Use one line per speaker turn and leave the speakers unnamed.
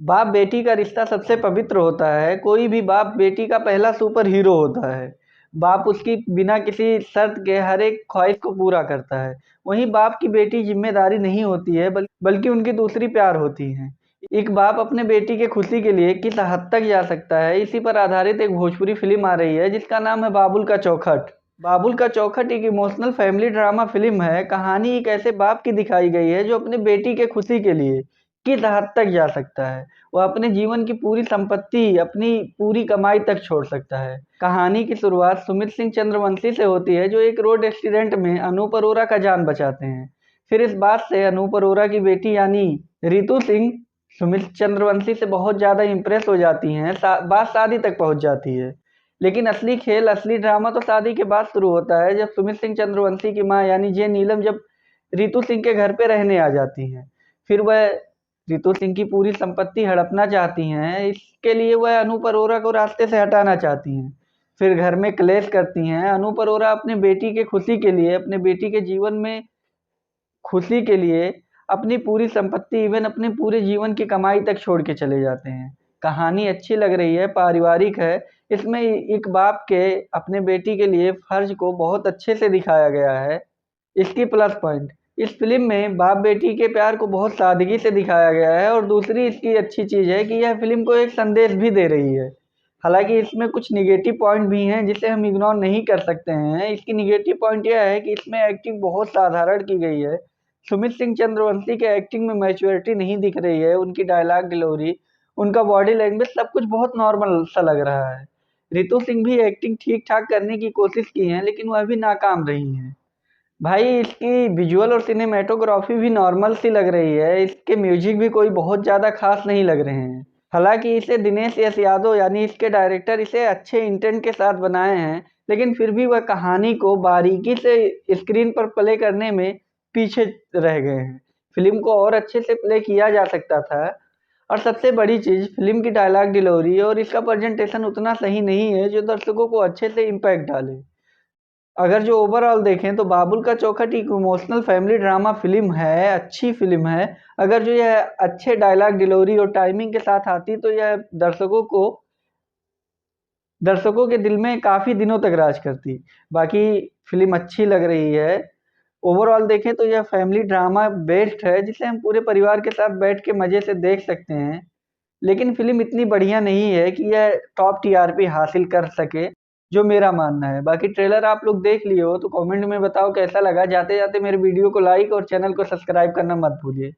बाप बेटी का रिश्ता सबसे पवित्र होता है। कोई भी बाप बेटी का पहला सुपर हीरो होता है। बाप उसकी बिना किसी शर्त के हर एक ख्वाहिश को पूरा करता है। वहीं बाप की बेटी जिम्मेदारी नहीं होती है, बल्कि उनकी दूसरी प्यार होती है। एक बाप अपने बेटी के खुशी के लिए किस हद तक जा सकता है, इसी पर आधारित एक भोजपुरी फिल्म आ रही है जिसका नाम है बाबुल का चौखट। बाबुल का चौखट एक इमोशनल फैमिली ड्रामा फिल्म है। कहानी एक ऐसे बाप की दिखाई गई है जो अपने बेटी के खुशी के लिए किस हद तक जा सकता है। वह अपने जीवन की पूरी संपत्ति, अपनी पूरी कमाई तक छोड़ सकता है। कहानी की शुरुआत सुमित सिंह चंद्रवंशी से होती है, जो एक रोड एक्सीडेंट में अनूप अरोरा का जान बचाते हैं। फिर इस बात से अनूप अरोरा की बेटी यानी रितु सिंह सुमित चंद्रवंशी से बहुत ज़्यादा इम्प्रेस हो जाती हैं। बात शादी तक पहुंच जाती है। लेकिन असली खेल, असली ड्रामा तो शादी के बाद शुरू होता है, जब सुमित सिंह चंद्रवंशी की माँ यानी जे नीलम जब रितु सिंह के घर पे रहने आ जाती हैं। फिर वह रितु सिंह की पूरी संपत्ति हड़पना चाहती हैं। इसके लिए वह अनूप अरोरा को रास्ते से हटाना चाहती हैं। फिर घर में क्लेश करती हैं। अनूप अरोरा अपने बेटी के खुशी के लिए, अपने बेटी के जीवन में खुशी के लिए अपनी पूरी संपत्ति, इवन अपने पूरे जीवन की कमाई तक छोड़ के चले जाते हैं। कहानी अच्छी लग रही है, पारिवारिक है। इसमें एक बाप के अपने बेटी के लिए फर्ज को बहुत अच्छे से दिखाया गया है। इसकी प्लस पॉइंट, इस फिल्म में बाप बेटी के प्यार को बहुत सादगी से दिखाया गया है। और दूसरी इसकी अच्छी चीज़ है कि यह फिल्म को एक संदेश भी दे रही है। हालांकि इसमें कुछ निगेटिव पॉइंट भी हैं जिसे हम इग्नोर नहीं कर सकते हैं। इसकी निगेटिव पॉइंट यह है कि इसमें एक्टिंग बहुत साधारण की गई है। सुमित सिंह चंद्रवंशी के एक्टिंग में मैच्योरिटी नहीं दिख रही है। उनकी डायलॉग डिलीवरी, उनका बॉडी लैंग्वेज, सब कुछ बहुत नॉर्मल सा लग रहा है। रितु सिंह भी एक्टिंग ठीक ठाक करने की कोशिश की है, लेकिन वह भी नाकाम रही हैं। भाई इसकी विजुअल और सिनेमेटोग्राफी भी नॉर्मल सी लग रही है। इसके म्यूजिक भी कोई बहुत ज़्यादा खास नहीं लग रहे हैं। हालांकि इसे दिनेश एस यादव यानी इसके डायरेक्टर इसे अच्छे इंटेंट के साथ बनाए हैं, लेकिन फिर भी वह कहानी को बारीकी से स्क्रीन पर प्ले करने में पीछे रह गए हैं। फिल्म को और अच्छे से प्ले किया जा सकता था। और सबसे बड़ी चीज़, फिल्म की डायलॉग डिलीवरी और इसका प्रेजेंटेशन उतना सही नहीं है जो दर्शकों को अच्छे से इम्पैक्ट डाले। अगर जो ओवरऑल देखें तो बाबुल का चौखट एक इमोशनल फैमिली ड्रामा फिल्म है, अच्छी फिल्म है। अगर जो यह अच्छे डायलॉग डिलीवरी और टाइमिंग के साथ आती तो यह दर्शकों के दिल में काफ़ी दिनों तक राज करती। बाकी फिल्म अच्छी लग रही है। ओवरऑल देखें तो यह फैमिली ड्रामा बेस्ट है जिसे हम पूरे परिवार के साथ बैठ के मज़े से देख सकते हैं। लेकिन फिल्म इतनी बढ़िया नहीं है कि यह टॉप टीआरपी हासिल कर सके, जो मेरा मानना है। बाकी ट्रेलर आप लोग देख लिए हो तो कमेंट में बताओ कैसा लगा। जाते जाते मेरे वीडियो को लाइक और चैनल को सब्सक्राइब करना मत भूलिए।